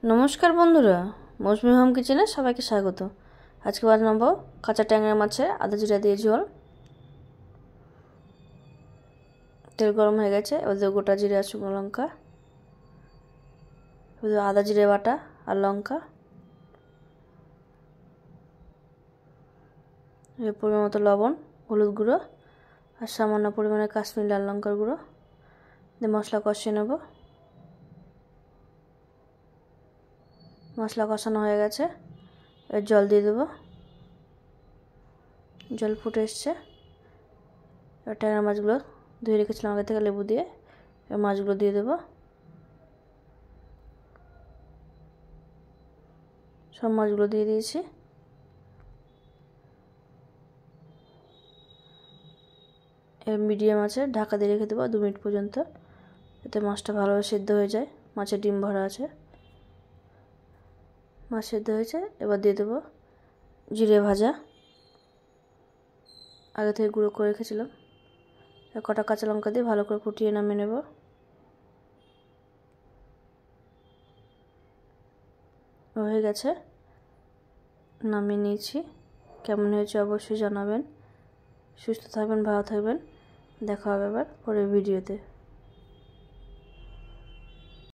নমস্কার বন্ধুরা, মৌসুমি হোম কিচেনে সবাইকে স্বাগত। আজকে বানাবো কাঁচা ট্যাংরা মাছের আদা জিরা দিয়ে ঝোল। তেল গরম হয়ে গেছে, ওদের গোটা জিরা শুকনো লঙ্কা, আদা জিরে বাটা আর লঙ্কা, পরিমাণ মতো লবণ, হলুদ গুঁড়ো আর সামান্য পরিমাণে কাশ্মীরি লাল লঙ্কার গুঁড়ো দিয়ে মশলা কষিয়ে নেব। মশলা কষানো হয়ে গেছে, এবার জল দিয়ে দেবো। জল ফুটে এসছে, এবার ট্যাংরা মাছগুলো ধুয়ে রেখেছিলাম আগে থেকে লেবু দিয়ে, এবার মাছগুলো দিয়ে দেবো। সব মাছগুলো দিয়ে দিয়েছি। এবার মিডিয়াম আছে ঢাকা দিয়ে রেখে দেবো 2 মিনিট পর্যন্ত, যাতে মাছটা ভালোভাবে সেদ্ধ হয়ে যায়। মাছের ডিম ভরা আছে, মাছ সেদ্ধ হয়েছে। এবার দিয়ে দেবো জিরে ভাজা, আগে থেকে গুঁড়ো করে রেখেছিলাম। কটা কাঁচা লঙ্কা দিয়ে ভালো করে ফুটিয়ে নামিয়ে নেব। হয়ে গেছে, নামিয়ে নিয়েছি। কেমন হয়েছে অবশ্যই জানাবেন। সুস্থ থাকবেন, ভালো থাকবেন। দেখা হবে আবার পরের ভিডিওতে।